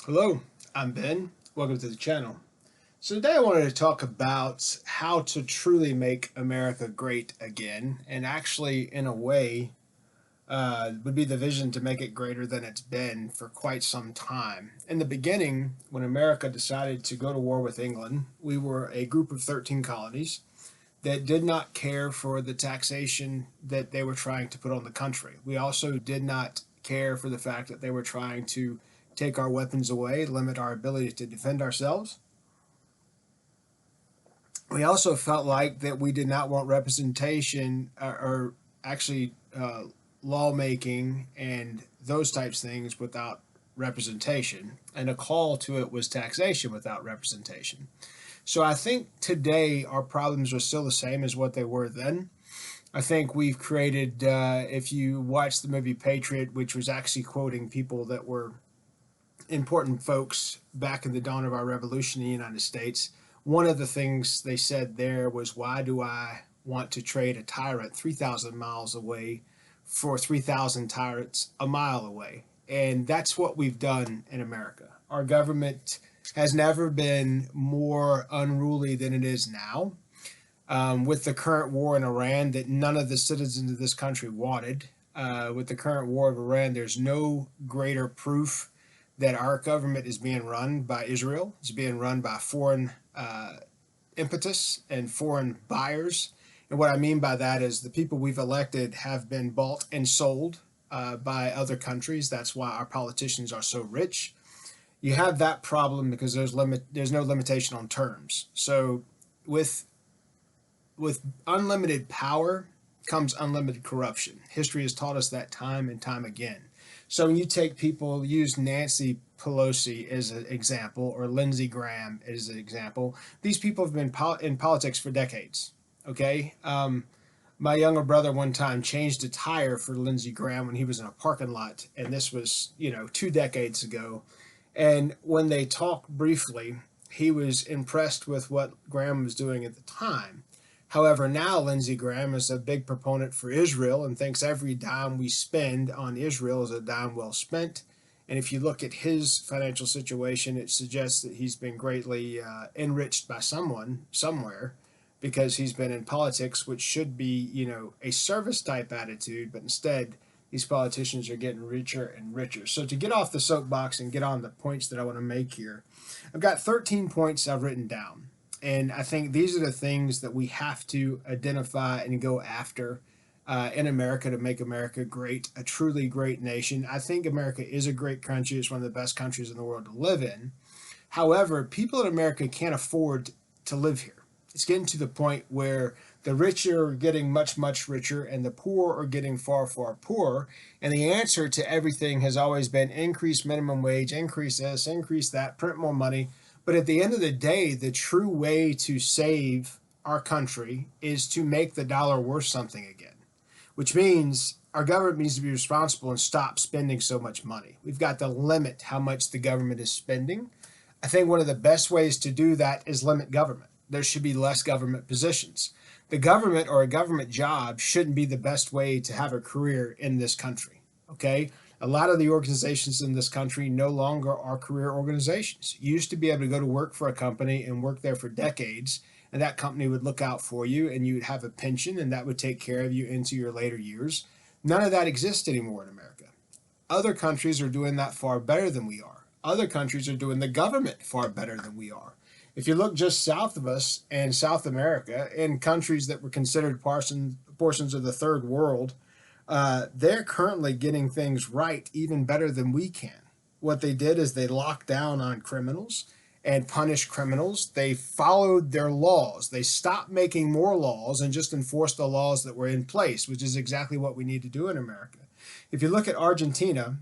Hello, I'm Ben. Welcome to the channel. So today I wanted to talk about how to truly make America great again, and actually, in a way, would be the vision to make it greater than it's been for quite some time. In the beginning, when America decided to go to war with England, we were a group of 13 colonies that did not care for the taxation that they were trying to put on the country. We also did not care for the fact that they were trying to take our weapons away, limit our ability to defend ourselves. We also felt like that we did not want representation or actually lawmaking and those types of things without representation. And a call to it was taxation without representation. So I think today our problems are still the same as what they were then. I think we've created, if you watch the movie Patriot, which was actually quoting people that were important folks back in the dawn of our revolution in the United States, one of the things they said there was, why do I want to trade a tyrant 3,000 miles away for 3,000 tyrants a mile away? And that's what we've done in America. Our government has never been more unruly than it is now. With the current war in Iran that none of the citizens of this country wanted, with the current war of Iran, there's no greater proof that our government is being run by Israel. It's being run by foreign impetus and foreign buyers. And what I mean by that is the people we've elected have been bought and sold by other countries. That's why our politicians are so rich. You have that problem because there's no limitation on terms. So with unlimited power comes unlimited corruption. History has taught us that time and time again. So when you take people, use Nancy Pelosi as an example, or Lindsey Graham as an example, these people have been in politics for decades. Okay. My younger brother one time changed a tire for Lindsey Graham when he was in a parking lot, and this was 2 decades ago. And when they talked briefly, he was impressed with what Graham was doing at the time. However, now Lindsey Graham is a big proponent for Israel and thinks every dime we spend on Israel is a dime well spent. And if you look at his financial situation, it suggests that he's been greatly enriched by someone somewhere, because he's been in politics, which should be, a service type attitude, but instead these politicians are getting richer and richer. So to get off the soapbox and get on the points that I want to make here, I've got 13 points I've written down. And I think these are the things that we have to identify and go after in America to make America great, a truly great nation. I think America is a great country. It's one of the best countries in the world to live in. However, people in America can't afford to live here. It's getting to the point where the rich are getting much, much richer and the poor are getting far, far poorer. And the answer to everything has always been increase minimum wage, increase this, increase that, print more money. But at the end of the day, the true way to save our country is to make the dollar worth something again, which means our government needs to be responsible and stop spending so much money. We've got to limit how much the government is spending. I think one of the best ways to do that is limit government. There should be less government positions. The government or a government job shouldn't be the best way to have a career in this country. Okay? A lot of the organizations in this country no longer are career organizations. You used to be able to go to work for a company and work there for decades, and that company would look out for you, and you would have a pension, and that would take care of you into your later years. None of that exists anymore in America. Other countries are doing that far better than we are. Other countries are doing the government far better than we are. If you look just south of us in South America, in countries that were considered portions of the third world, they're currently getting things right even better than we can. What they did is they locked down on criminals and punished criminals. They followed their laws. They stopped making more laws and just enforced the laws that were in place, which is exactly what we need to do in America. If you look at Argentina,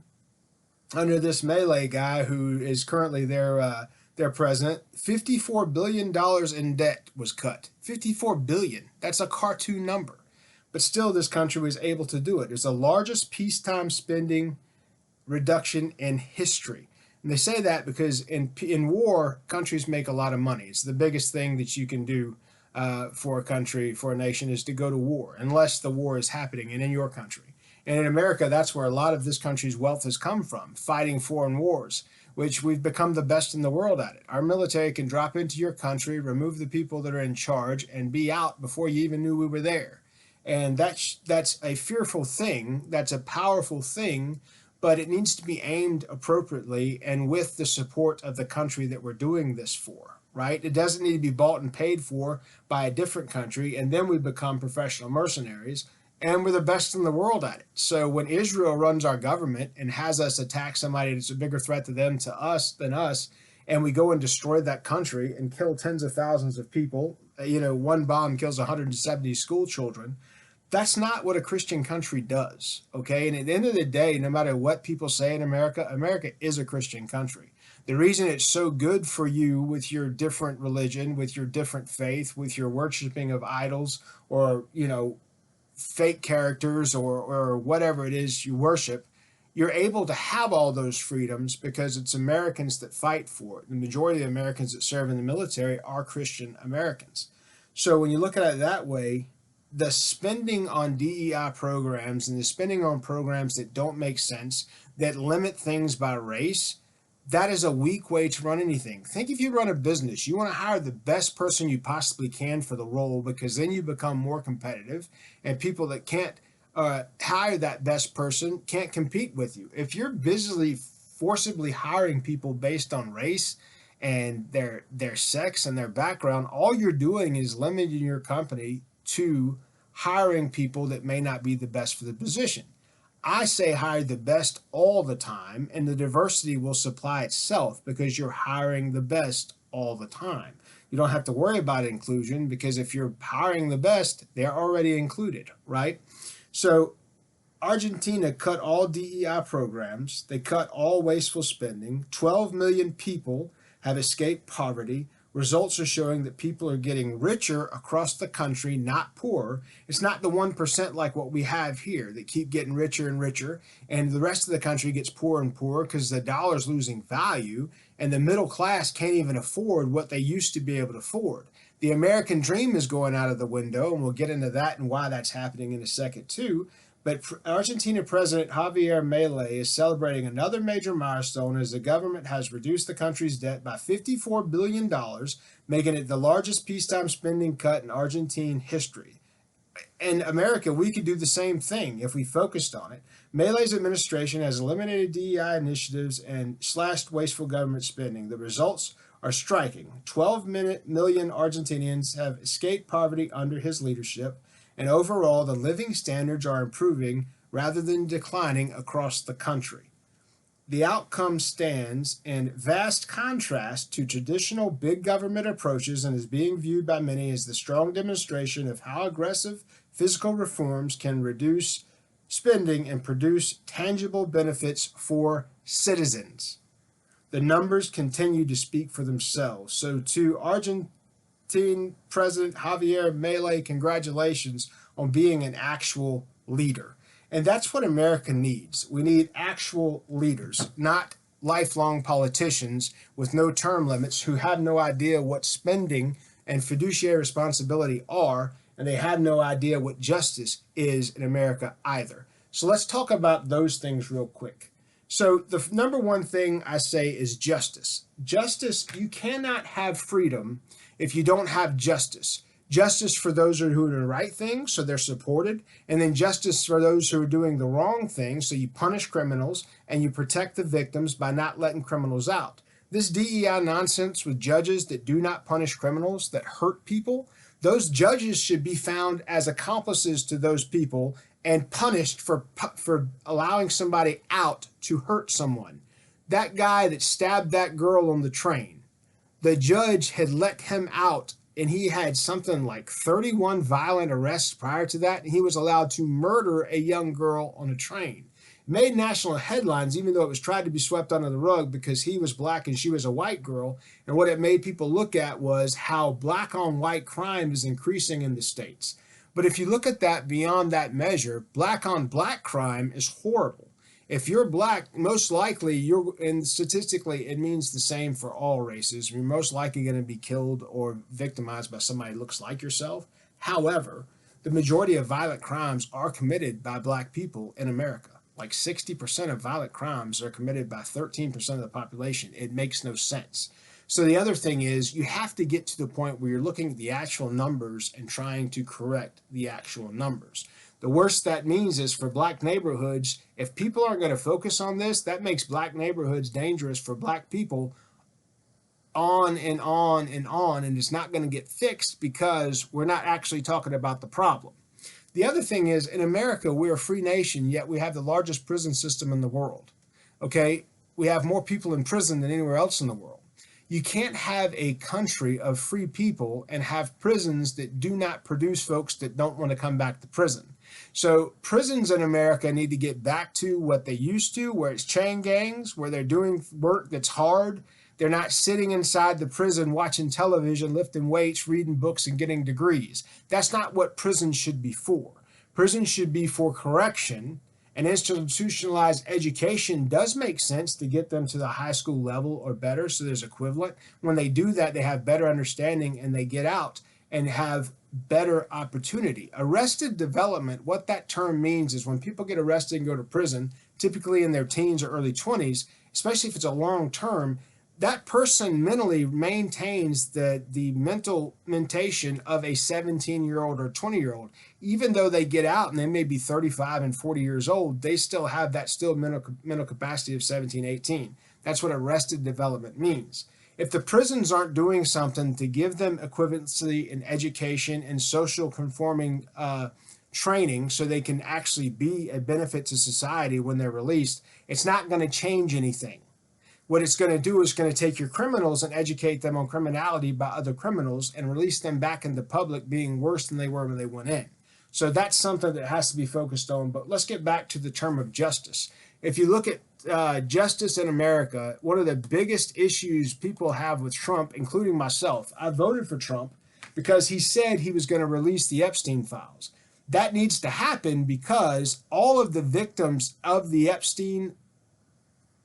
under this Milei guy who is currently their president, $54 billion in debt was cut. $54 billion. That's a cartoon number. But still, this country was able to do it. It's the largest peacetime spending reduction in history. And they say that because in war, countries make a lot of money. It's the biggest thing that you can do for a country, for a nation, is to go to war, unless the war is happening and in your country. And in America, that's where a lot of this country's wealth has come from, fighting foreign wars, which we've become the best in the world at it. Our military can drop into your country, remove the people that are in charge, and be out before you even knew we were there. And that's a fearful thing. That's a powerful thing, but it needs to be aimed appropriately and with the support of the country that we're doing this for, right? It doesn't need to be bought and paid for by a different country, and then we become professional mercenaries, and we're the best in the world at it. So when Israel runs our government and has us attack somebody that's a bigger threat to them to us than us, and we go and destroy that country and kill tens of thousands of people, one bomb kills 170 school children. That's not what a Christian country does, okay? And at the end of the day, no matter what people say in America, America is a Christian country. The reason it's so good for you with your different religion, with your different faith, with your worshiping of idols or, fake characters or whatever it is you worship, you're able to have all those freedoms because it's Americans that fight for it. The majority of Americans that serve in the military are Christian Americans. So when you look at it that way, the spending on DEI programs and the spending on programs that don't make sense, that limit things by race, that is a weak way to run anything. Think if you run a business, you want to hire the best person you possibly can for the role because then you become more competitive and people that can't hire that best person can't compete with you. If you're busily, forcibly hiring people based on race and their sex and their background, all you're doing is limiting your company to hiring people that may not be the best for the position. I say hire the best all the time, and the diversity will supply itself because you're hiring the best all the time. You don't have to worry about inclusion because if you're hiring the best, they're already included, right? So Argentina cut all DEI programs. They cut all wasteful spending. 12 million people have escaped poverty. Results are showing that people are getting richer across the country, not poorer. It's not the 1% like what we have here that keep getting richer and richer, and the rest of the country gets poorer and poorer because the dollar's losing value, and the middle class can't even afford what they used to be able to afford. The American dream is going out of the window, and we'll get into that and why that's happening in a second too. But Argentina President Javier Milei is celebrating another major milestone as the government has reduced the country's debt by $54 billion, making it the largest peacetime spending cut in Argentine history. In America, we could do the same thing if we focused on it. Milei's administration has eliminated DEI initiatives and slashed wasteful government spending. The results are striking. 12 million Argentinians have escaped poverty under his leadership, and overall, the living standards are improving rather than declining across the country. The outcome stands in vast contrast to traditional big government approaches and is being viewed by many as the strong demonstration of how aggressive physical reforms can reduce spending and produce tangible benefits for citizens. The numbers continue to speak for themselves. So to Argentina President Javier Milei, congratulations on being an actual leader. And that's what America needs. We need actual leaders, not lifelong politicians with no term limits who have no idea what spending and fiduciary responsibility are, and they have no idea what justice is in America either. So let's talk about those things real quick. So the number one thing I say is justice. Justice, you cannot have freedom if you don't have justice. Justice for those who are doing the right thing, so they're supported, and then justice for those who are doing the wrong thing, so you punish criminals and you protect the victims by not letting criminals out. This DEI nonsense with judges that do not punish criminals that hurt people, those judges should be found as accomplices to those people and punished for allowing somebody out to hurt someone. That guy that stabbed that girl on the train, the judge had let him out, and he had something like 31 violent arrests prior to that, and he was allowed to murder a young girl on a train. It made national headlines, even though it was tried to be swept under the rug because he was black and she was a white girl. And what it made people look at was how black on white crime is increasing in the States. But if you look at that beyond that measure, black on black crime is horrible. If you're black, most likely and statistically, it means the same for all races. You're most likely going to be killed or victimized by somebody who looks like yourself. However, The majority of violent crimes are committed by black people in America. Like 60% of violent crimes are committed by 13% of the population. It makes no sense. So the other thing is you have to get to the point where you're looking at the actual numbers and trying to correct the actual numbers. The worst that means is for black neighborhoods, if people aren't going to focus on this, that makes black neighborhoods dangerous for black people on and on and on, and it's not going to get fixed because we're not actually talking about the problem. The other thing is, in America, we're a free nation, yet we have the largest prison system in the world. Okay? We have more people in prison than anywhere else in the world. You can't have a country of free people and have prisons that do not produce folks that don't want to come back to prison. So prisons in America need to get back to what they used to, where it's chain gangs, where they're doing work that's hard. They're not sitting inside the prison watching television, lifting weights, reading books, and getting degrees. That's not what prisons should be for. Prisons should be for correction, and institutionalized education does make sense to get them to the high school level or better, so there's equivalent. When they do that, they have better understanding and they get out and have better opportunity. Arrested development, what that term means is when people get arrested and go to prison, typically in their teens or early 20s, especially if it's a long term, that person mentally maintains the mental mentation of a 17-year-old or 20-year-old. Even though they get out and they may be 35 and 40 years old, they still have that mental capacity of 17, 18. That's what arrested development means. If the prisons aren't doing something to give them equivalency in education and social conforming training so they can actually be a benefit to society when they're released, it's not going to change anything. What it's going to do is going to take your criminals and educate them on criminality by other criminals and release them back into public being worse than they were when they went in. So that's something that has to be focused on. But let's get back to the term of justice. If you look at justice in America, one of the biggest issues people have with Trump, including myself, I voted for Trump because he said he was going to release the Epstein files. That needs to happen because all of the victims of the Epstein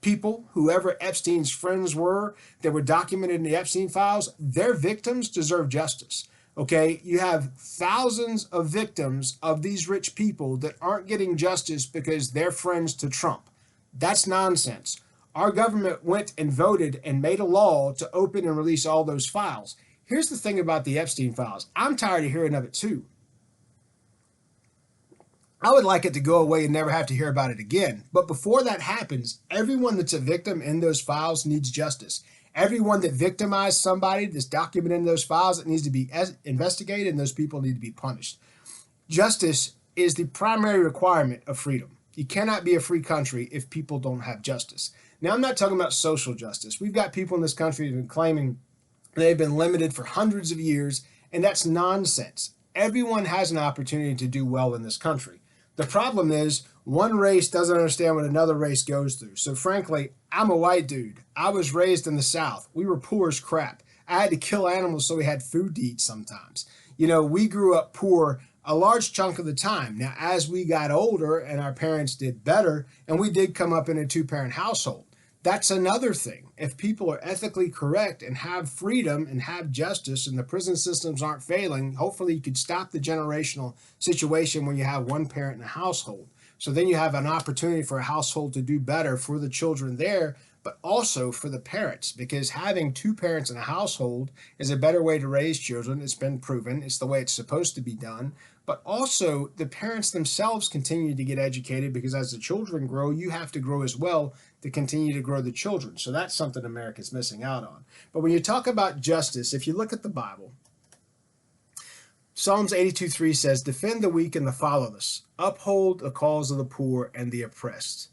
people, whoever Epstein's friends were that were documented in the Epstein files, their victims deserve justice. Okay, you have thousands of victims of these rich people that aren't getting justice because they're friends to Trump. That's nonsense. Our government went and voted and made a law to open and release all those files. Here's the thing about the Epstein files. I'm tired of hearing of it too. I would like it to go away and never have to hear about it again. But before that happens, everyone that's a victim in those files needs justice. Everyone that victimized somebody that's documented in those files, it needs to be investigated, and those people need to be punished. Justice is the primary requirement of freedom. You cannot be a free country if people don't have justice. Now, I'm not talking about social justice. We've got people in this country that have been claiming they've been limited for hundreds of years, and that's nonsense. Everyone has an opportunity to do well in this country. The problem is one race doesn't understand what another race goes through. So frankly, I'm a white dude. I was raised in the South. We were poor as crap. I had to kill animals so we had food to eat sometimes. You know, we grew up poor a large chunk of the time. Now, as we got older and our parents did better, and we did come up in a two-parent household, that's another thing. If people are ethically correct and have freedom and have justice and the prison systems aren't failing, hopefully you could stop the generational situation when you have one parent in a household. So then you have an opportunity for a household to do better for the children there, but also for the parents, because having two parents in a household is a better way to raise children. It's been proven. It's the way it's supposed to be done. But also the parents themselves continue to get educated because as the children grow, you have to grow as well to continue to grow the children. So that's something America's missing out on. But when you talk about justice, if you look at the Bible, Psalms 82:3 says, defend the weak and the fatherless, uphold the cause of the poor and the oppressed.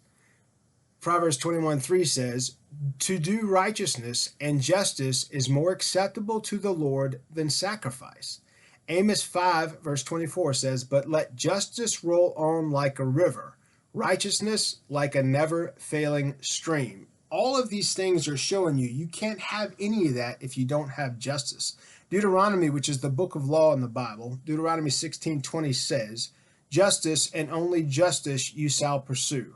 Proverbs 21:3 says, to do righteousness and justice is more acceptable to the Lord than sacrifice. Amos 5 verse 24 says, but let justice roll on like a river, righteousness like a never failing stream. All of these things are showing you can't have any of that if you don't have justice. Deuteronomy, which is the book of law in the Bible, Deuteronomy 16:20 says, justice and only justice you shall pursue,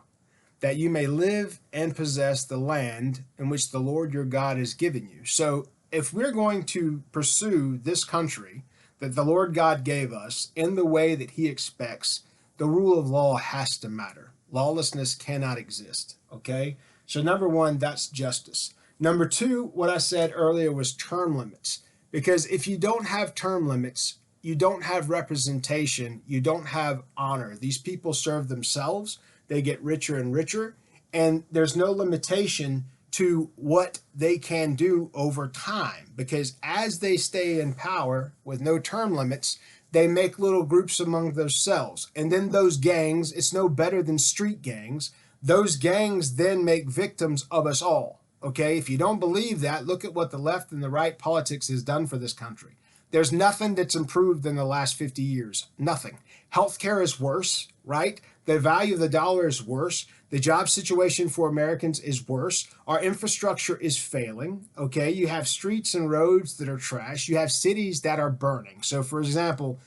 that you may live and possess the land in which the Lord your God has given you. So if we're going to pursue this country, that the Lord God gave us in the way that he expects, the rule of law has to matter. Lawlessness cannot exist, okay? So number one, that's justice. Number two, what I said earlier was term limits. Because if you don't have term limits, you don't have representation, you don't have honor. These people serve themselves, they get richer and richer, and there's no limitation to what they can do over time. Because as they stay in power with no term limits, they make little groups among themselves. And then those gangs, it's no better than street gangs. Those gangs then make victims of us all. Okay, if you don't believe that, look at what the left and the right politics has done for this country. There's nothing that's improved in the last 50 years. Nothing. Healthcare is worse, right? The value of the dollar is worse. The job situation for Americans is worse. Our infrastructure is failing, okay? You have streets and roads that are trash. You have cities that are burning. So, for example,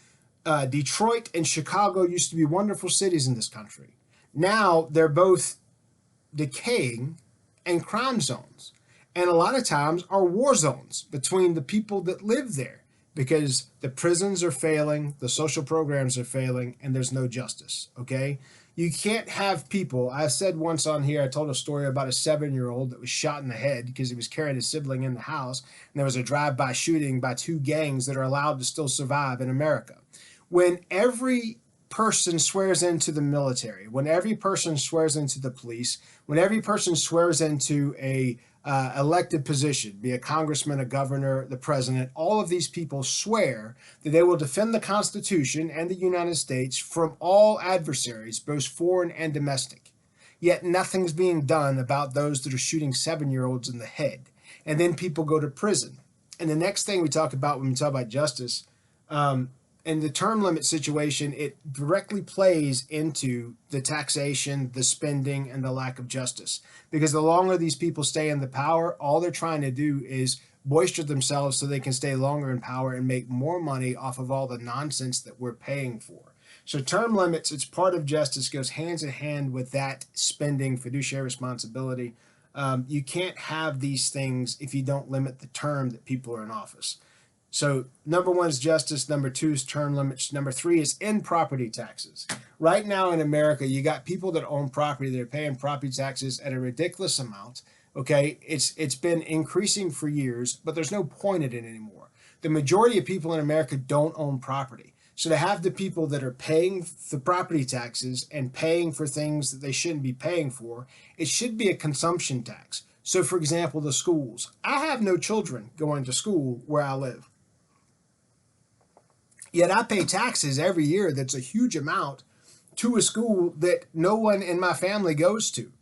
Detroit and Chicago used to be wonderful cities in this country. Now they're both decaying and crime zones, and a lot of times are war zones between the people that live there, because the prisons are failing, the social programs are failing, and there's no justice, okay? You can't have people, I said once on here, I told a story about a 7-year-old that was shot in the head because he was carrying his sibling in the house, and there was a drive-by shooting by 2 gangs that are allowed to still survive in America. When every person swears into the military, when every person swears into the police, when every person swears into a elected position, be a congressman, a governor, the president, all of these people swear that they will defend the Constitution and the United States from all adversaries, both foreign and domestic. Yet nothing's being done about those that are shooting 7-year-olds in the head. And then people go to prison. And the next thing we talk about when we talk about justice, in the term limit situation, it directly plays into the taxation, the spending, and the lack of justice. Because the longer these people stay in the power, all they're trying to do is boister themselves so they can stay longer in power and make more money off of all the nonsense that we're paying for. So term limits, it's part of justice, goes hands in hand with that spending, fiduciary responsibility. You can't have these things if you don't limit the term that people are in office. So number one is justice, number two is term limits, number three is in property taxes. Right now in America, you got people that own property, they're paying property taxes at a ridiculous amount. Okay, it's been increasing for years, but there's no point in it anymore. The majority of people in America don't own property. So to have the people that are paying the property taxes and paying for things that they shouldn't be paying for, it should be a consumption tax. So for example, the schools. I have no children going to school where I live. Yet I pay taxes every year that's a huge amount to a school that no one in my family goes to.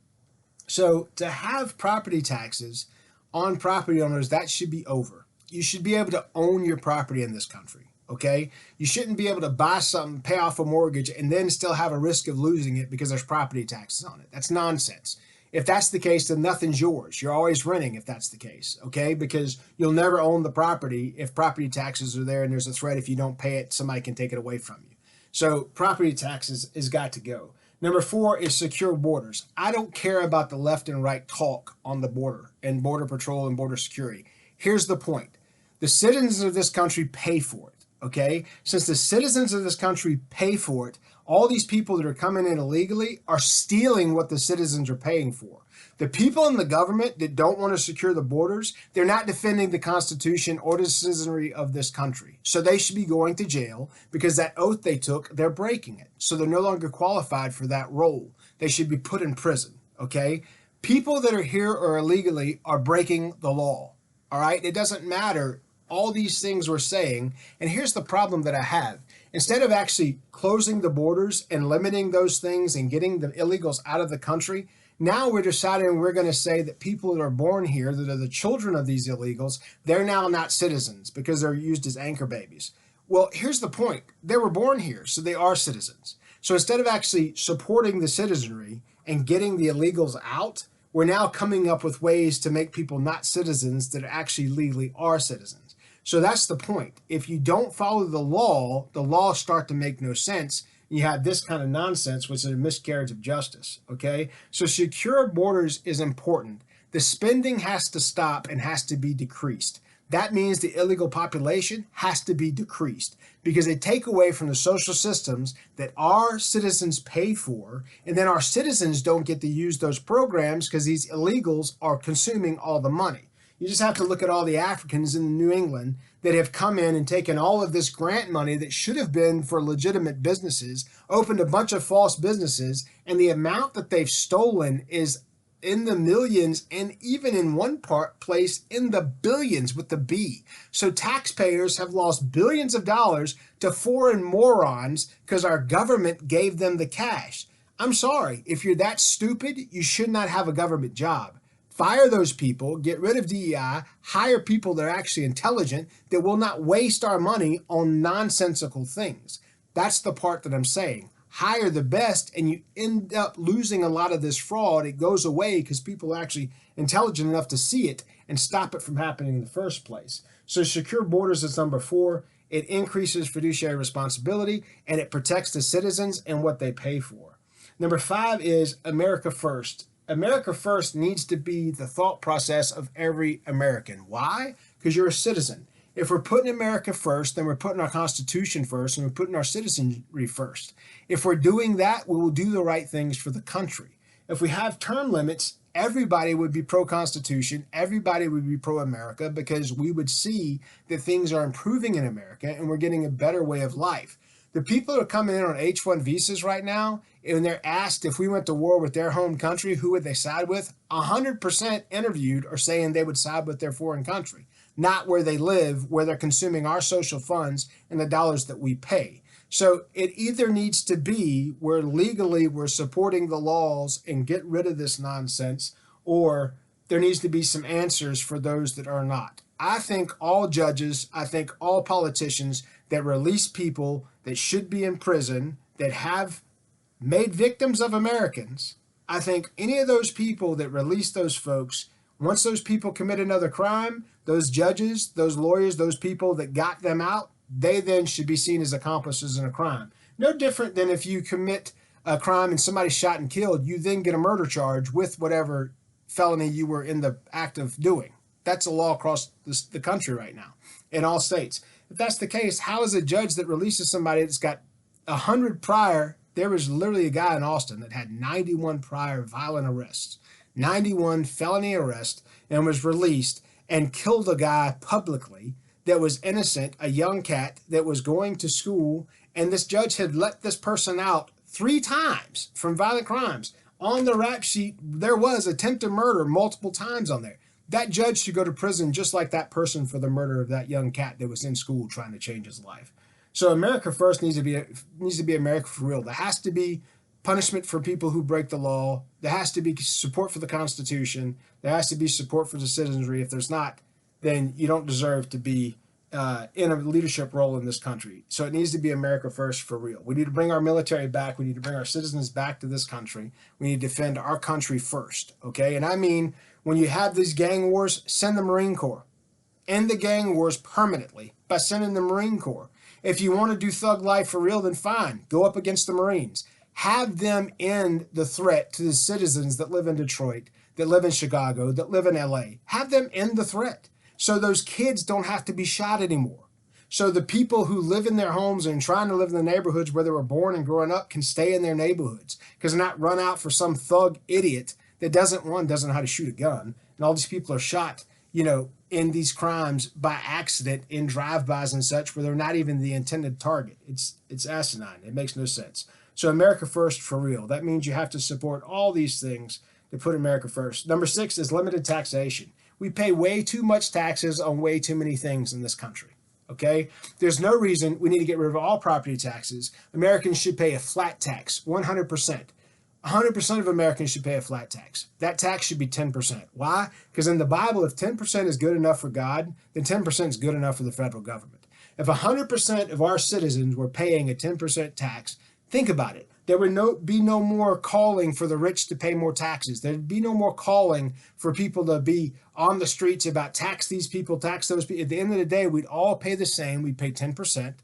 So to have property taxes on property owners, that should be over. You should be able to own your property in this country, okay? You shouldn't be able to buy something, pay off a mortgage, and then still have a risk of losing it because there's property taxes on it. That's nonsense. If that's the case, then nothing's yours. You're always renting if that's the case, okay? Because you'll never own the property if property taxes are there and there's a threat if you don't pay it, somebody can take it away from you. So property taxes has got to go. Number four is secure borders. I don't care about the left and right talk on the border and border patrol and border security. Here's the point. The citizens of this country pay for it, okay? Since the citizens of this country pay for it, all these people that are coming in illegally are stealing what the citizens are paying for. The people in the government that don't want to secure the borders, they're not defending the Constitution or the citizenry of this country. So they should be going to jail because that oath they took, they're breaking it. So they're no longer qualified for that role. They should be put in prison, okay? People that are here or illegally are breaking the law, all right? It doesn't matter all these things we're saying. And here's the problem that I have. Instead of actually closing the borders and limiting those things and getting the illegals out of the country, now we're deciding we're going to say that people that are born here, that are the children of these illegals, they're now not citizens because they're used as anchor babies. Well, here's the point. They were born here, so they are citizens. So instead of actually supporting the citizenry and getting the illegals out, we're now coming up with ways to make people not citizens that actually legally are citizens. So that's the point. If you don't follow the laws start to make no sense. You have this kind of nonsense, which is a miscarriage of justice, okay? So secure borders is important. The spending has to stop and has to be decreased. That means the illegal population has to be decreased because they take away from the social systems that our citizens pay for, and then our citizens don't get to use those programs because these illegals are consuming all the money. You just have to look at all the Africans in New England that have come in and taken all of this grant money that should have been for legitimate businesses, opened a bunch of false businesses, and the amount that they've stolen is in the millions, and even in one place in the billions with the B. So taxpayers have lost billions of dollars to foreign morons because our government gave them the cash. I'm sorry, if you're that stupid, you should not have a government job. Fire those people, get rid of DEI, hire people that are actually intelligent, that will not waste our money on nonsensical things. That's the part that I'm saying. Hire the best, and you end up losing a lot of this fraud. It goes away because people are actually intelligent enough to see it and stop it from happening in the first place. So secure borders is number 4. It increases fiduciary responsibility, and it protects the citizens and what they pay for. Number 5 is America First. America First needs to be the thought process of every American. Why? Because you're a citizen. If we're putting America first, then we're putting our Constitution first, and we're putting our citizenry first. If we're doing that, we will do the right things for the country. If we have term limits, everybody would be pro-Constitution, everybody would be pro-America, because we would see that things are improving in America and we're getting a better way of life. The people that are coming in on H-1 visas right now, and they're asked if we went to war with their home country, who would they side with? 100% interviewed are saying they would side with their foreign country, not where they live, where they're consuming our social funds and the dollars that we pay. So it either needs to be where legally we're supporting the laws and get rid of this nonsense, or there needs to be some answers for those that are not. I think all judges, I think all politicians that release people that should be in prison, that have made victims of Americans, I think any of those people that release those folks, once those people commit another crime, those judges, those lawyers, those people that got them out, they then should be seen as accomplices in a crime. No different than if you commit a crime and somebody's shot and killed, you then get a murder charge with whatever felony you were in the act of doing. That's a law across the country right now in all states. If that's the case, how is a judge that releases somebody that's got 100 prior? There was literally a guy in Austin that had 91 prior violent arrests, 91 felony arrests, and was released and killed a guy publicly that was innocent, a young cat that was going to school, and this judge had let this person out 3 times from violent crimes. On the rap sheet, there was attempted murder multiple times on there. That judge should go to prison just like that person for the murder of that young cat that was in school trying to change his life. So America First needs to be America for real. There has to be punishment for people who break the law. There has to be support for the Constitution. There has to be support for the citizenry. If there's not, then you don't deserve to be in a leadership role in this country. So it needs to be America First for real. We need to bring our military back. We need to bring our citizens back to this country. We need to defend our country first, okay? And I mean, when you have these gang wars, send the Marine Corps. End the gang wars permanently by sending the Marine Corps. If you want to do thug life for real, then fine. Go up against the Marines. Have them end the threat to the citizens that live in Detroit, that live in Chicago, that live in LA. Have them end the threat so those kids don't have to be shot anymore. So the people who live in their homes and trying to live in the neighborhoods where they were born and growing up can stay in their neighborhoods because they're not run out for some thug idiot that doesn't know how to shoot a gun. And all these people are shot, in these crimes by accident in drive-bys and such where they're not even the intended target. It's asinine. It makes no sense. So America First for real. That means you have to support all these things to put America first. Number 6 is limited taxation. We pay way too much taxes on way too many things in this country. Okay? There's no reason we need to get rid of all property taxes. Americans should pay a flat tax, 100%. 100% of Americans should pay a flat tax. That tax should be 10%. Why? Because in the Bible, if 10% is good enough for God, then 10% is good enough for the federal government. If 100% of our citizens were paying a 10% tax, think about it. There would be no more calling for the rich to pay more taxes. There'd be no more calling for people to be on the streets about tax these people, tax those people. At the end of the day, we'd all pay the same. We'd pay 10%.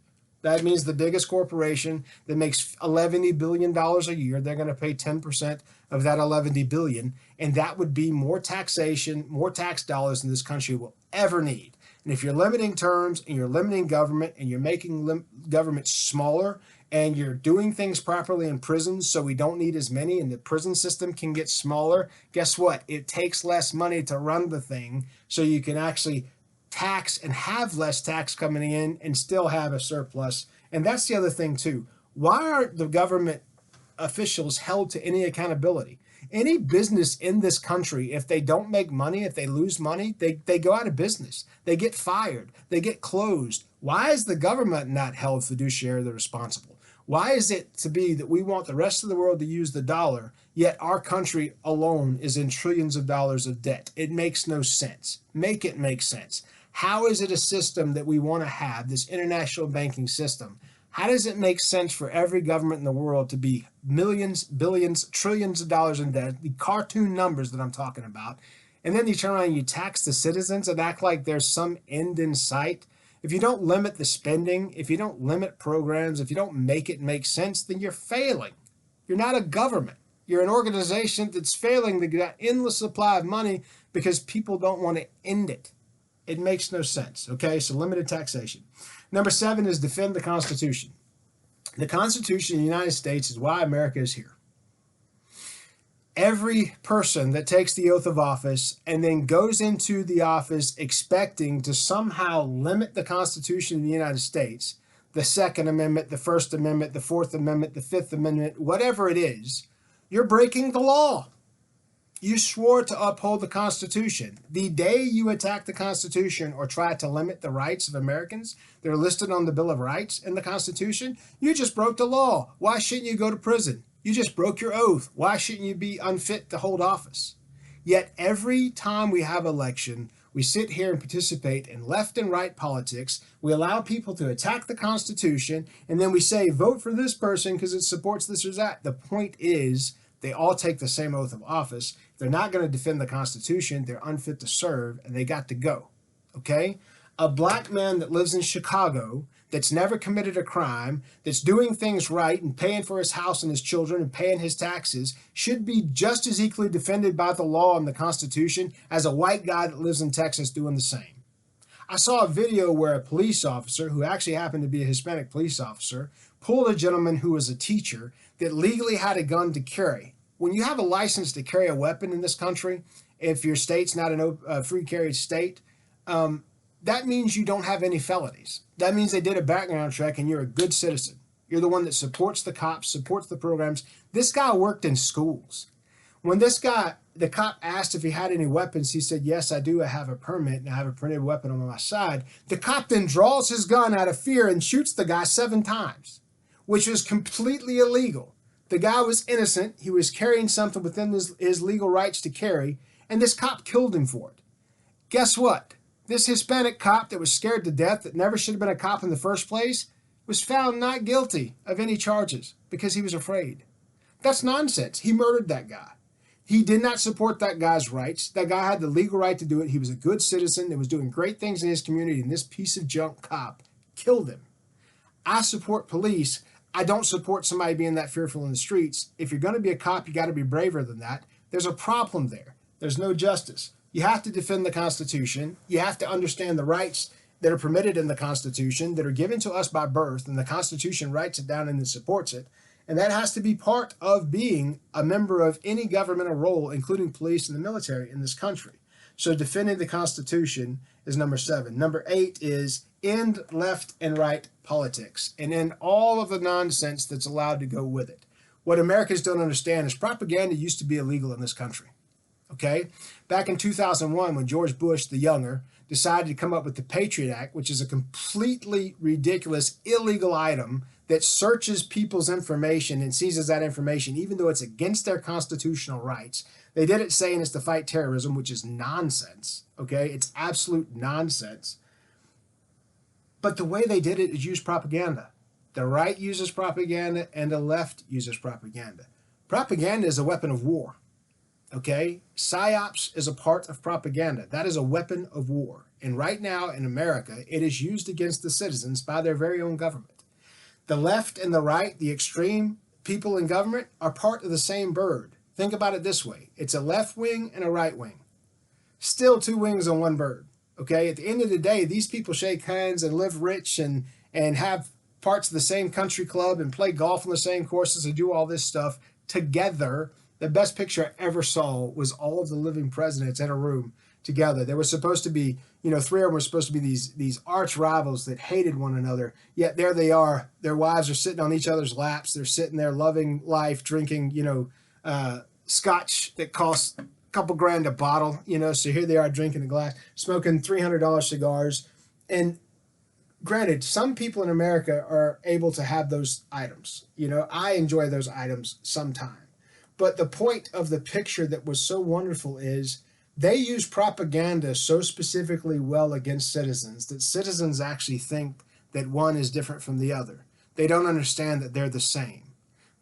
That means the biggest corporation that makes $11 billion a year, they're going to pay 10% of that $11 billion. And that would be more taxation, more tax dollars than this country will ever need. And if you're limiting terms and you're limiting government and you're making government smaller and you're doing things properly in prisons so we don't need as many and the prison system can get smaller, guess what? It takes less money to run the thing so you can actually tax and have less tax coming in and still have a surplus. And that's the other thing too. Why aren't the government officials held to any accountability? Any business in this country, if they don't make money, if they lose money, they go out of business. They get fired. They get closed. Why is the government not held fiduciarily responsible? Why is it to be that we want the rest of the world to use the dollar, yet our country alone is in trillions of dollars of debt? It makes no sense. Make it make sense. How is it a system that we want to have, this international banking system? How does it make sense for every government in the world to be millions, billions, trillions of dollars in debt, the cartoon numbers that I'm talking about, and then you turn around and you tax the citizens and act like there's some end in sight? If you don't limit the spending, if you don't limit programs, if you don't make it make sense, then you're failing. You're not a government. You're an organization that's failing to get an endless supply of money because people don't want to end it. It makes no sense. Okay, so limited taxation. Number 7 is defend the Constitution. The Constitution of the United States is why America is here. Every person that takes the oath of office and then goes into the office expecting to somehow limit the Constitution of the United States, the Second Amendment, the First Amendment, the Fourth Amendment, the Fifth Amendment, whatever it is, you're breaking the law. You swore to uphold the Constitution. The day you attack the Constitution or try to limit the rights of Americans that are listed on the Bill of Rights in the Constitution, you just broke the law. Why shouldn't you go to prison? You just broke your oath. Why shouldn't you be unfit to hold office? Yet every time we have election, we sit here and participate in left and right politics. We allow people to attack the Constitution, and then we say, vote for this person because it supports this or that. The point is, they all take the same oath of office. They're not going to defend the Constitution. They're unfit to serve, and they got to go. Okay? A black man that lives in Chicago, that's never committed a crime, that's doing things right and paying for his house and his children and paying his taxes, should be just as equally defended by the law and the Constitution as a white guy that lives in Texas doing the same. I saw a video where a police officer, who actually happened to be a Hispanic police officer, pulled a gentleman who was a teacher that legally had a gun to carry. When you have a license to carry a weapon in this country, if your state's not a free carry state, that means you don't have any felonies. That means they did a background check and you're a good citizen. You're the one that supports the cops, supports the programs. This guy worked in schools. When the cop asked if he had any weapons, he said, yes, I do. I have a permit and I have a printed weapon on my side. The cop then draws his gun out of fear and shoots the guy 7 times, which was completely illegal. The guy was innocent. He was carrying something within his legal rights to carry, and this cop killed him for it. Guess what? This Hispanic cop that was scared to death, that never should have been a cop in the first place, was found not guilty of any charges because he was afraid. That's nonsense. He murdered that guy. He did not support that guy's rights. That guy had the legal right to do it. He was a good citizen that was doing great things in his community, and this piece of junk cop killed him. I support police. I don't support somebody being that fearful in the streets. If you're going to be a cop, you got to be braver than that. There's a problem there. There's no justice. You have to defend the Constitution. You have to understand the rights that are permitted in the Constitution, that are given to us by birth, and the Constitution writes it down and it supports it. And that has to be part of being a member of any governmental role, including police and the military in this country. So defending the Constitution is number 7. Number 8 is end left and right politics and end all of the nonsense that's allowed to go with it. What Americans don't understand is propaganda used to be illegal in this country. Okay? Back in 2001, when George Bush, the younger, decided to come up with the Patriot Act, which is a completely ridiculous, illegal item that searches people's information and seizes that information, even though it's against their constitutional rights. They did it saying it's to fight terrorism, which is nonsense. Okay? It's absolute nonsense. But the way they did it is use propaganda. The right uses propaganda and the left uses propaganda. Propaganda is a weapon of war. Okay? PSYOPs is a part of propaganda. That is a weapon of war. And right now in America, it is used against the citizens by their very own government. The left and the right, the extreme people in government, are part of the same bird. Think about it this way. It's a left wing and a right wing. Still 2 wings on one bird. Okay, at the end of the day, these people shake hands and live rich and have parts of the same country club and play golf on the same courses and do all this stuff together. The best picture I ever saw was all of the living presidents in a room together. There was supposed to be, three of them were supposed to be these arch rivals that hated one another. Yet there they are. Their wives are sitting on each other's laps. They're sitting there loving life, drinking, scotch that costs a couple grand a bottle. So here they are drinking a glass, smoking $300 cigars. And granted, some people in America are able to have those items. I enjoy those items sometime. But the point of the picture that was so wonderful is they use propaganda so specifically well against citizens that citizens actually think that one is different from the other. They don't understand that they're the same.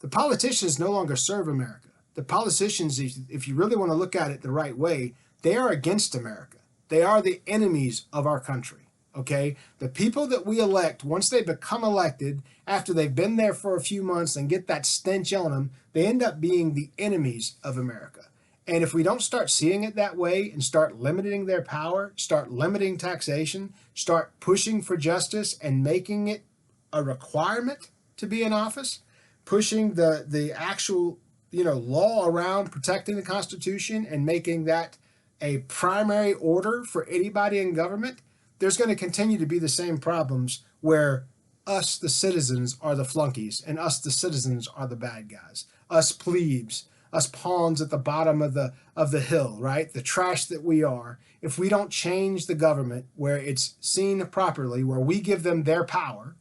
The politicians no longer serve America. The politicians, if you really want to look at it the right way, they are against America. They are the enemies of our country. Okay? The people that we elect, once they become elected, after they've been there for a few months and get that stench on them, they end up being the enemies of America. And if we don't start seeing it that way and start limiting their power, start limiting taxation, start pushing for justice and making it a requirement to be in office, pushing the actual law around protecting the Constitution and making that a primary order for anybody in government, there's going to continue to be the same problems where us, the citizens, are the flunkies, and us, the citizens, are the bad guys. Us plebes, us pawns at the bottom of the hill, right? The trash that we are. If we don't change the government where it's seen properly, where we give them their power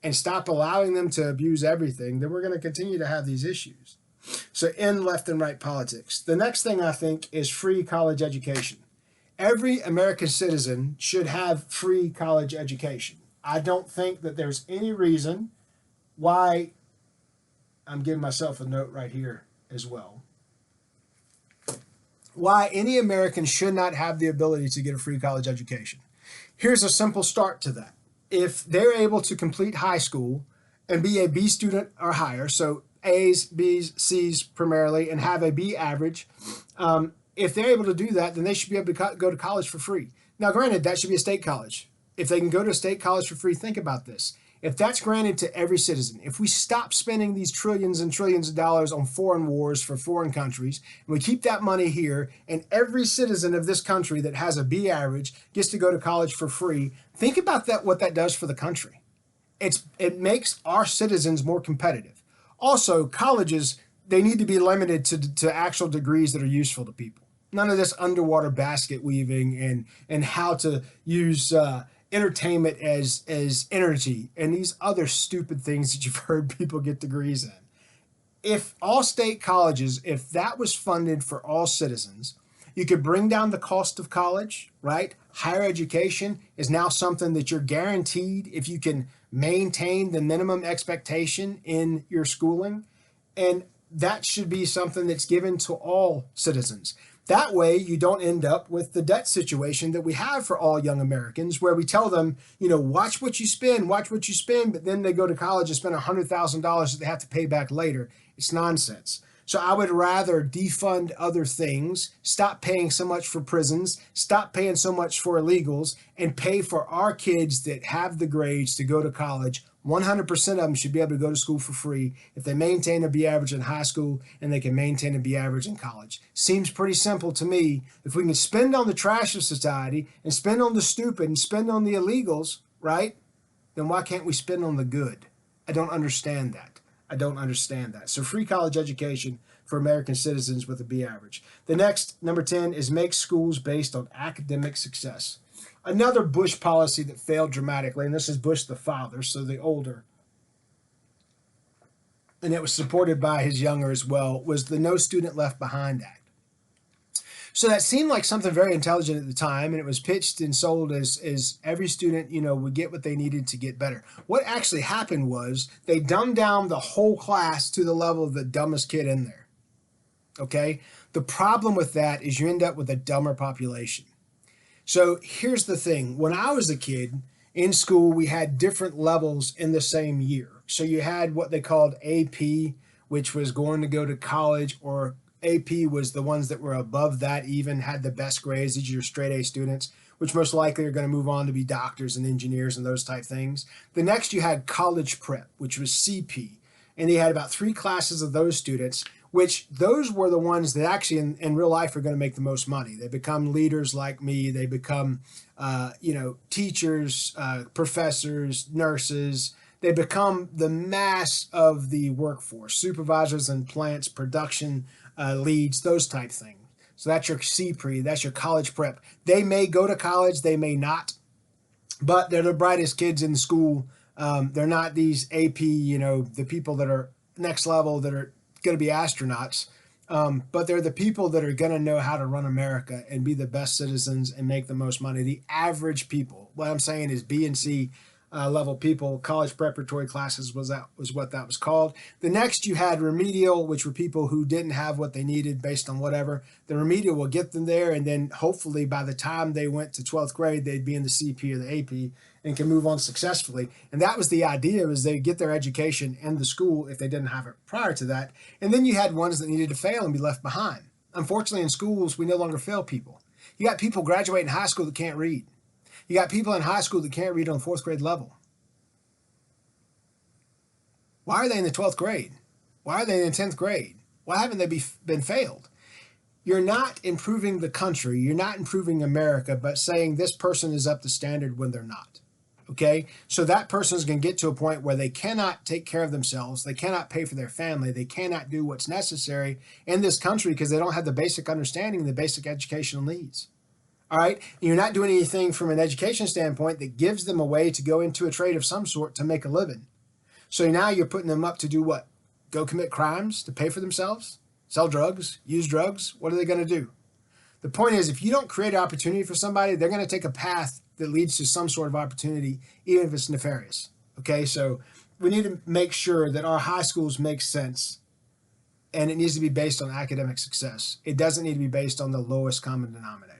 and stop allowing them to abuse everything, then we're going to continue to have these issues. So in left and right politics. The next thing I think is free college education. Every American citizen should have free college education. I don't think that there's any reason why, I'm giving myself a note right here as well, why any American should not have the ability to get a free college education. Here's a simple start to that. If they're able to complete high school and be a B student or higher, so A's, B's, C's primarily, and have a B average, if they're able to do that, then they should be able to go to college for free. Now, granted, that should be a state college. If they can go to a state college for free, think about this. If that's granted to every citizen, if we stop spending these trillions and trillions of dollars on foreign wars for foreign countries, and we keep that money here, and every citizen of this country that has a B average gets to go to college for free, think about that, what that does for the country. It makes our citizens more competitive. Also, colleges, they need to be limited to actual degrees that are useful to people. None of this underwater basket weaving and how to use entertainment as energy and these other stupid things that you've heard people get degrees in. If all state colleges, if that was funded for all citizens, you could bring down the cost of college, right? Higher education is now something that you're guaranteed if you can maintain the minimum expectation in your schooling. And that should be something that's given to all citizens. That way, you don't end up with the debt situation that we have for all young Americans, where we tell them, watch what you spend, but then they go to college and spend $100,000 that they have to pay back later. It's nonsense. So I would rather defund other things, stop paying so much for prisons, stop paying so much for illegals, and pay for our kids that have the grades to go to college. 100% of them should be able to go to school for free if they maintain a B average in high school and they can maintain a B average in college. Seems pretty simple to me. If we can spend on the trash of society and spend on the stupid and spend on the illegals, right? Then why can't we spend on the good? I don't understand that. So free college education for American citizens with a B average. The next, number 10, is make schools based on academic success. Another Bush policy that failed dramatically, and this is Bush the father, so the older, and it was supported by his younger as well, was the No Student Left Behind Act. So that seemed like something very intelligent at the time, and it was pitched and sold as every student, would get what they needed to get better. What actually happened was they dumbed down the whole class to the level of the dumbest kid in there. Okay? The problem with that is you end up with a dumber population. So here's the thing. When I was a kid in school, we had different levels in the same year. So you had what they called AP, which was going to go to college or AP was the ones that were above that, even had the best grades. These are your straight A students, which most likely are going to move on to be doctors and engineers and those type things. The next you had college prep, which was CP. And they had about 3 classes of those students, which those were the ones that actually in real life are going to make the most money. They become leaders like me. They become, teachers, professors, nurses. They become the mass of the workforce, supervisors in plants, production leads, those type things. So that's your CPRE, that's your college prep. They may go to college, they may not, but they're the brightest kids in the school. They're not these AP, the people that are next level that are going to be astronauts, but they're the people that are going to know how to run America and be the best citizens and make the most money. The average people, what I'm saying is B and C level people, college preparatory classes was what that was called. The next you had remedial, which were people who didn't have what they needed based on whatever. The remedial will get them there, and then hopefully by the time they went to 12th grade, they'd be in the CP or the AP and can move on successfully. And that was the idea, was they get their education in the school if they didn't have it prior to that. And then you had ones that needed to fail and be left behind. Unfortunately, in schools, we no longer fail people. You got people graduating high school that can't read. You got people in high school that can't read on 4th grade level. Why are they in the 12th grade? Why are they in the 10th grade? Why haven't they been failed? You're not improving the country. You're not improving America, but saying this person is up to standard when they're not. Okay? So that person is going to get to a point where they cannot take care of themselves. They cannot pay for their family. They cannot do what's necessary in this country because they don't have the basic understanding, the basic educational needs. All right? And you're not doing anything from an education standpoint that gives them a way to go into a trade of some sort to make a living. So now you're putting them up to do what? Go commit crimes to pay for themselves? Sell drugs? Use drugs? What are they going to do? The point is, if you don't create an opportunity for somebody, they're going to take a path that leads to some sort of opportunity, even if it's nefarious. Okay? So we need to make sure that our high schools make sense, and it needs to be based on academic success. It doesn't need to be based on the lowest common denominator.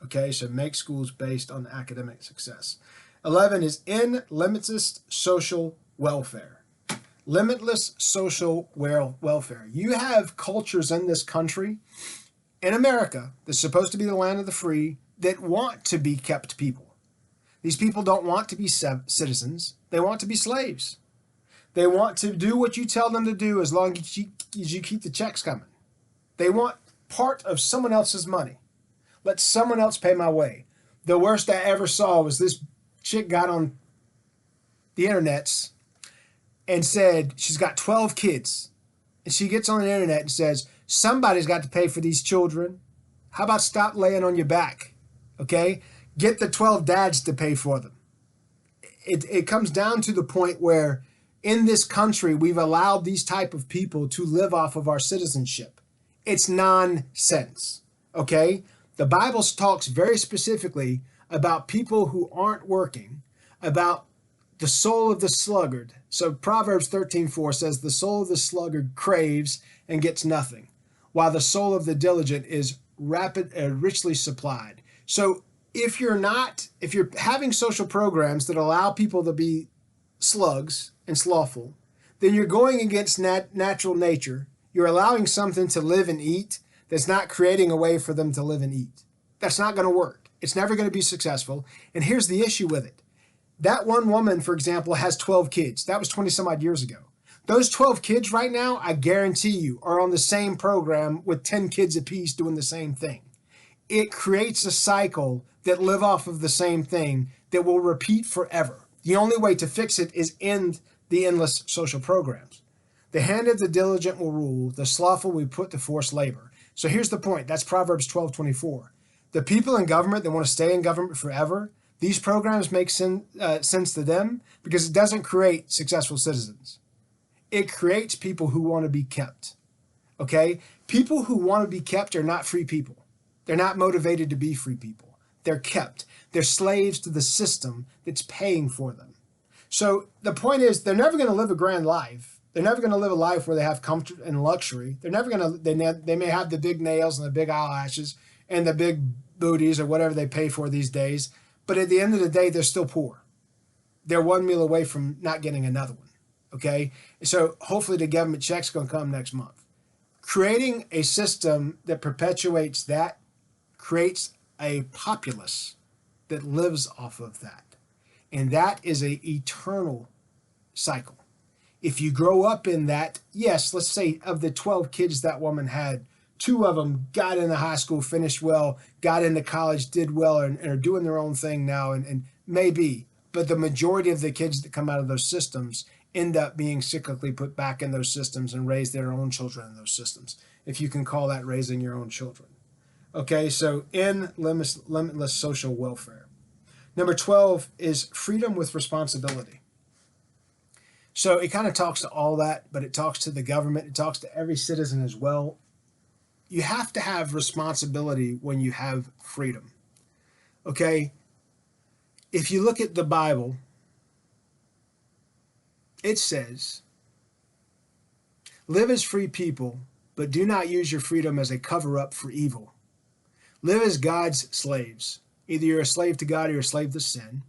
Okay, so make schools based on academic success. 11 is in limitless social welfare. Limitless social welfare. You have cultures in this country, in America, that's supposed to be the land of the free, that want to be kept people. These people don't want to be citizens. They want to be slaves. They want to do what you tell them to do as long as you keep the checks coming. They want part of someone else's money. Let someone else pay my way. The worst I ever saw was this chick got on the internets and said she's got 12 kids. And she gets on the internet and says, somebody's got to pay for these children. How about stop laying on your back? Okay? Get the 12 dads to pay for them. It comes down to the point where in this country, we've allowed these type of people to live off of our citizenship. It's nonsense. Okay? The Bible talks very specifically about people who aren't working, about the soul of the sluggard. So Proverbs 13:4 says, the soul of the sluggard craves and gets nothing, while the soul of the diligent is richly supplied. So if you're having social programs that allow people to be slugs and slothful, then you're going against natural nature. You're allowing something to live and eat that's not creating a way for them to live and eat. That's not going to work. It's never going to be successful. And here's the issue with it. That one woman, for example, has 12 kids. That was 20 some odd years ago. Those 12 kids right now, I guarantee you, are on the same program with 10 kids apiece doing the same thing. It creates a cycle that live off of the same thing that will repeat forever. The only way to fix it is end the endless social programs. The hand of the diligent will rule, the slothful we put to forced labor. So here's the point. That's Proverbs 12:24. The people in government that want to stay in government forever, these programs make sense to them because it doesn't create successful citizens. It creates people who want to be kept. Okay? People who want to be kept are not free people. They're not motivated to be free people. They're kept. They're slaves to the system that's paying for them. So the point is, they're never going to live a grand life. They're never going to live a life where they have comfort and luxury. They're never going to, they may have the big nails and the big eyelashes and the big booties or whatever they pay for these days. But at the end of the day, they're still poor. They're one meal away from not getting another one. Okay? So hopefully the government check's going to come next month. Creating a system that perpetuates that creates a populace that lives off of that. And that is an eternal cycle. If you grow up in that, yes, let's say of the 12 kids that woman had, 2 of them got into high school, finished well, got into college, did well, and are doing their own thing now, and maybe. But the majority of the kids that come out of those systems end up being cyclically put back in those systems and raise their own children in those systems, if you can call that raising your own children. Okay, so in limitless social welfare. Number 12 is freedom with responsibility. So it kind of talks to all that, but it talks to the government. It talks to every citizen as well. You have to have responsibility when you have freedom. Okay? If you look at the Bible, it says, live as free people, but do not use your freedom as a cover-up for evil. Live as God's slaves. Either you're a slave to God or you're a slave to sin.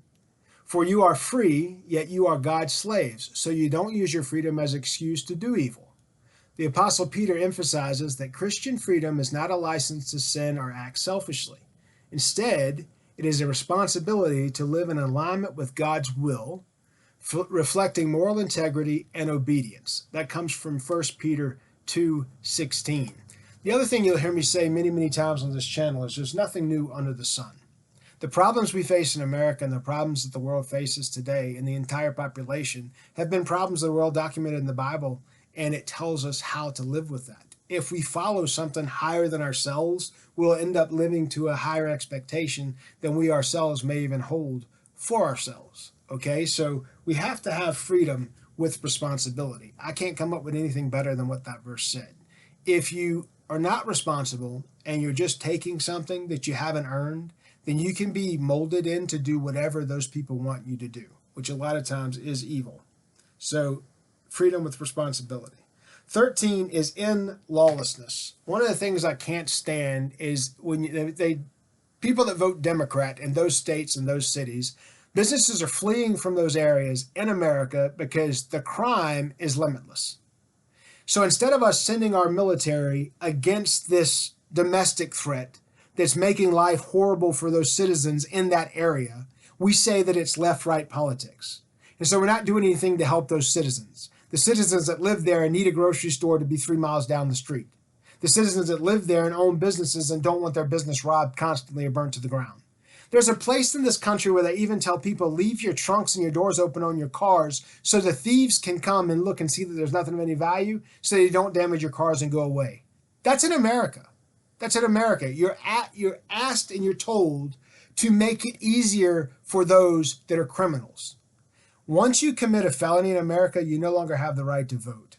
For you are free, yet you are God's slaves, so you don't use your freedom as an excuse to do evil. The Apostle Peter emphasizes that Christian freedom is not a license to sin or act selfishly. Instead, it is a responsibility to live in alignment with God's will, reflecting moral integrity and obedience. That comes from 1 Peter 2:16. The other thing you'll hear me say many, many times on this channel is there's nothing new under the sun. The problems we face in America and the problems that the world faces today and the entire population have been problems that are well documented in the Bible, and it tells us how to live with that. If we follow something higher than ourselves, we'll end up living to a higher expectation than we ourselves may even hold for ourselves. Okay, so we have to have freedom with responsibility. I can't come up with anything better than what that verse said. If you are not responsible and you're just taking something that you haven't earned, then you can be molded in to do whatever those people want you to do, which a lot of times is evil. So freedom with responsibility. 13 is in lawlessness. One of the things I can't stand is when people that vote Democrat in those states and those cities, businesses are fleeing from those areas in America because the crime is limitless. So instead of us sending our military against this domestic threat that's making life horrible for those citizens in that area, we say that it's left-right politics. And so we're not doing anything to help those citizens. The citizens that live there and need a grocery store to be 3 miles down the street. The citizens that live there and own businesses and don't want their business robbed constantly or burnt to the ground. There's a place in this country where they even tell people, leave your trunks and your doors open on your cars so the thieves can come and look and see that there's nothing of any value so they don't damage your cars and go away. That's in America. That's in America. You're asked and you're told to make it easier for those that are criminals. Once you commit a felony in America, you no longer have the right to vote.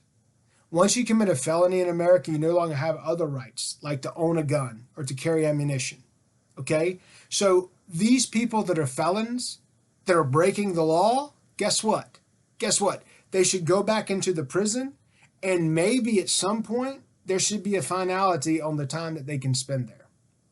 Once you commit a felony in America, you no longer have other rights, like to own a gun or to carry ammunition. Okay? So these people that are felons, that are breaking the law, guess what? Guess what? They should go back into the prison, and maybe at some point, there should be a finality on the time that they can spend there.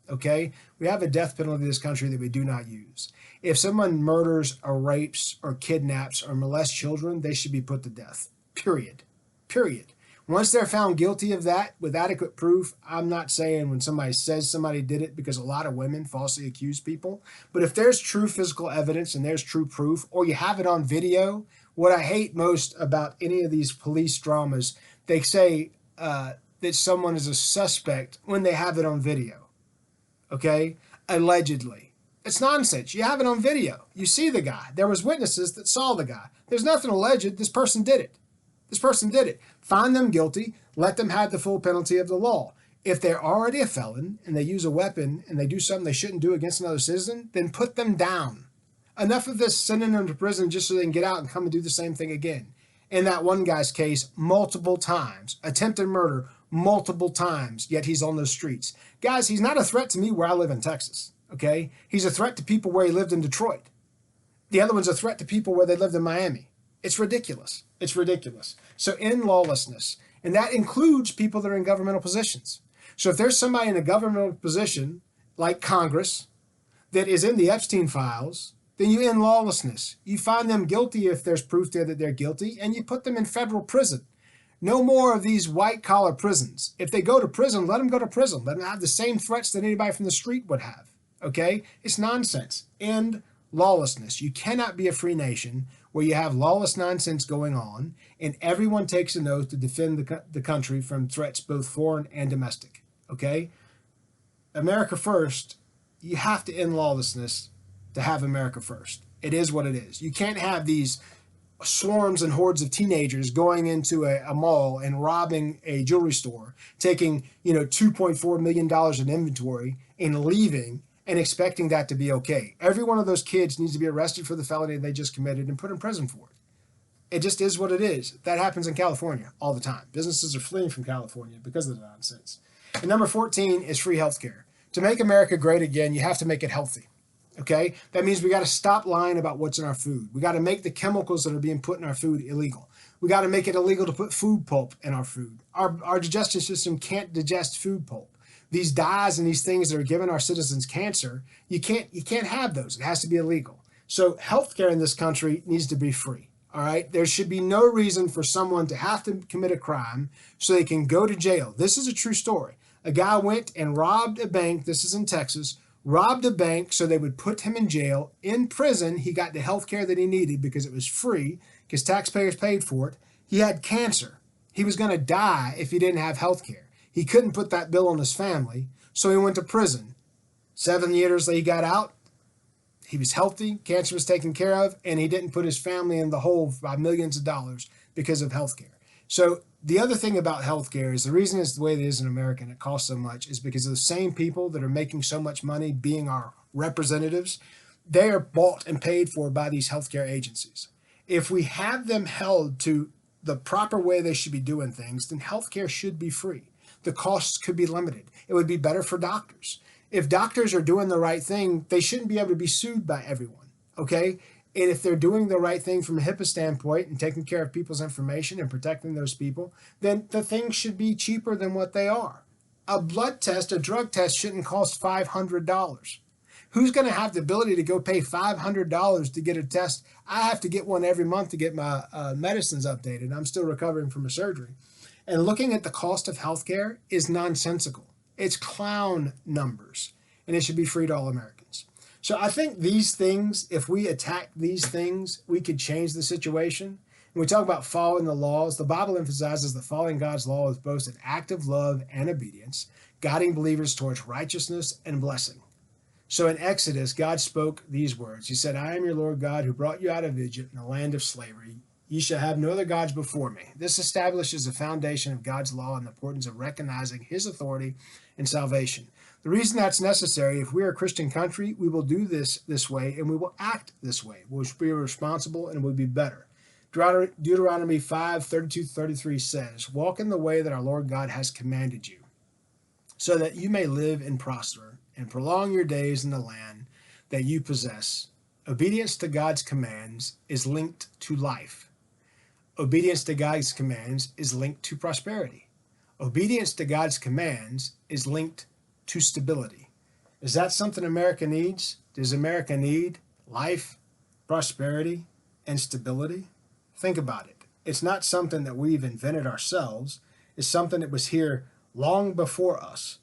Okay? We have a death penalty in this country that we do not use. If someone murders or rapes or kidnaps or molests children, they should be put to death. Period. Period. Once they're found guilty of that with adequate proof, I'm not saying when somebody says somebody did it, because a lot of women falsely accuse people, but if there's true physical evidence and there's true proof, or you have it on video, what I hate most about any of these police dramas, they say that someone is a suspect when they have it on video. Okay? Allegedly. It's nonsense. You have it on video. You see the guy. There was witnesses that saw the guy. There's nothing alleged. This person did it. This person did it. Find them guilty. Let them have the full penalty of the law. If they're already a felon and they use a weapon and they do something they shouldn't do against another citizen, then put them down. Enough of this sending them to prison just so they can get out and come and do the same thing again. In that one guy's case, multiple times. Attempted murder, multiple times, yet he's on those streets. Guys, he's not a threat to me where I live in Texas, okay? He's a threat to people where he lived in Detroit. The other one's a threat to people where they lived in Miami. It's ridiculous. It's ridiculous. So in lawlessness, and that includes people that are in governmental positions. So if there's somebody in a governmental position, like Congress, that is in the Epstein files, then you end lawlessness. You find them guilty if there's proof there that they're guilty, and you put them in federal prison. No more of these white-collar prisons. If they go to prison, let them go to prison. Let them have the same threats that anybody from the street would have. Okay? It's nonsense. End lawlessness. You cannot be a free nation where you have lawless nonsense going on and everyone takes an oath to defend the country from threats both foreign and domestic. Okay? America first. You have to end lawlessness to have America first. It is what it is. You can't have these swarms and hordes of teenagers going into a mall and robbing a jewelry store, taking $2.4 million in inventory and leaving and expecting that to be okay. Every one of those kids needs to be arrested for the felony they just committed and put in prison for it. It just is what it is. That happens in California all the time. Businesses are fleeing from California because of the nonsense. And number 14 is free healthcare. To make America great again, you have to make it healthy. Okay? That means we got to stop lying about what's in our food. We got to make the chemicals that are being put in our food illegal. We got to make it illegal to put food pulp in our food. Our digestive system can't digest food pulp. These dyes and these things that are giving our citizens cancer, you can't have those. It has to be illegal. So healthcare in this country needs to be free. All right? There should be no reason for someone to have to commit a crime so they can go to jail. This is a true story. A guy went and robbed a bank. This is in Texas. Robbed a bank so they would put him in jail. In prison, he got the health care that he needed because it was free, because taxpayers paid for it. He had cancer. He was going to die if he didn't have health care. He couldn't put that bill on his family, so he went to prison. 7 years later, he got out. He was healthy, cancer was taken care of, and he didn't put his family in the hole by millions of dollars because of health care. So the other thing about healthcare is the reason it's the way it is in America and it costs so much is because of the same people that are making so much money being our representatives. They are bought and paid for by these healthcare agencies. If we have them held to the proper way they should be doing things, then healthcare should be free. The costs could be limited. It would be better for doctors. If doctors are doing the right thing, they shouldn't be able to be sued by everyone. Okay? And if they're doing the right thing from a HIPAA standpoint and taking care of people's information and protecting those people, then the things should be cheaper than what they are. A blood test, a drug test shouldn't cost $500. Who's going to have the ability to go pay $500 to get a test? I have to get one every month to get my medicines updated. I'm still recovering from a surgery. And looking at the cost of healthcare is nonsensical. It's clown numbers, and it should be free to all Americans. So I think these things, if we attack these things, we could change the situation. When we talk about following the laws, the Bible emphasizes that following God's law is both an act of love and obedience, guiding believers towards righteousness and blessing. So in Exodus, God spoke these words. He said, I am your Lord God who brought you out of Egypt in the land of slavery. Ye shall have no other gods before me. This establishes the foundation of God's law and the importance of recognizing his authority and salvation. The reason that's necessary, if we are a Christian country, we will do this way and we will act this way. We'll be responsible and we'll be better. Deuteronomy 5:32-33 says, walk in the way that our Lord God has commanded you, so that you may live and prosper and prolong your days in the land that you possess. Obedience to God's commands is linked to life. Obedience to God's commands is linked to prosperity. Obedience to God's commands is linked to stability. Is that something America needs? Does America need life, prosperity, and stability? Think about it. It's not something that we've invented ourselves. It's something that was here long before us.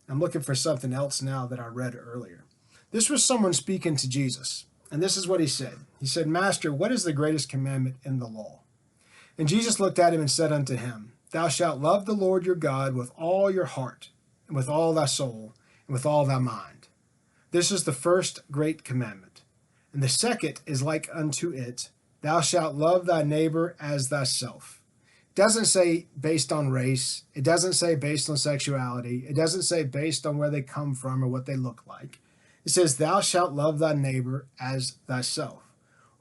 I'm looking for something else now that I read earlier. This was someone speaking to Jesus, and this is what he said. He said, Master, what is the greatest commandment in the law? And Jesus looked at him and said unto him, Thou shalt love the Lord your God with all your heart, and with all thy soul, and with all thy mind. This is the first great commandment. And the second is like unto it, Thou shalt love thy neighbor as thyself. It doesn't say based on race. It doesn't say based on sexuality. It doesn't say based on where they come from or what they look like. It says, Thou shalt love thy neighbor as thyself.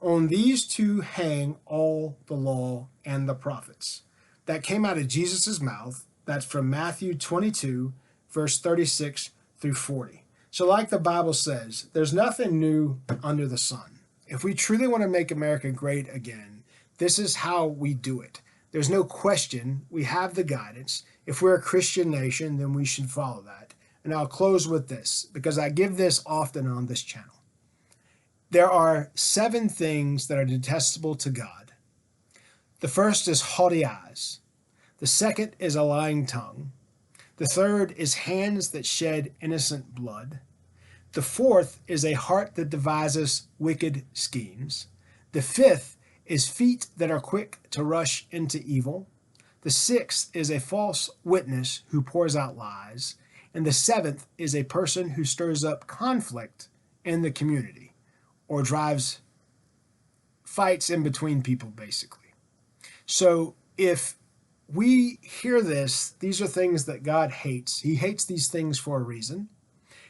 On these two hang all the law and the prophets. That came out of Jesus' mouth. That's from Matthew 22, verse 36 through 40. So like the Bible says, there's nothing new under the sun. If we truly want to make America great again, this is how we do it. There's no question. We have the guidance. If we're a Christian nation, then we should follow that. And I'll close with this, because I give this often on this channel. There are 7 things that are detestable to God. The first is haughty eyes. The The second is a lying tongue. The third is hands that shed innocent blood. The fourth is a heart that devises wicked schemes. The fifth is feet that are quick to rush into evil. The sixth is a false witness who pours out lies. And the seventh is a person who stirs up conflict in the community or drives fights in between people, basically. So if we hear this, these are things that God hates. He hates these things for a reason.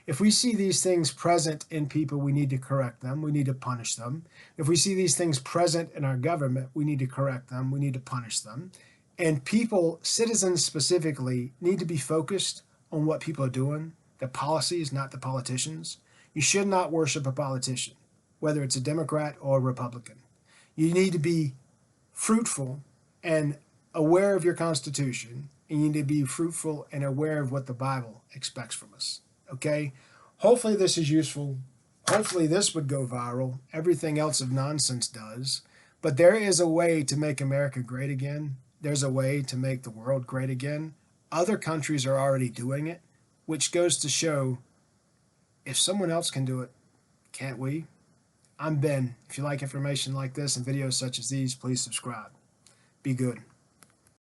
If we see these things present in people, we need to correct them. We need to punish them. If we see these things present in our government, we need to correct them. We need to punish them. And people, citizens specifically, need to be focused on what people are doing, the policies, not the politicians. You should not worship a politician, whether it's a Democrat or a Republican. You need to be fruitful and aware of your Constitution, and you need to be fruitful and aware of what the Bible expects from us. Okay? Hopefully this is useful. Hopefully this would go viral. Everything else of nonsense does. But there is a way to make America great again. There's a way to make the world great again. Other countries are already doing it, which goes to show if someone else can do it, can't we? I'm Ben. If you like information like this and videos such as these, please subscribe. Be good.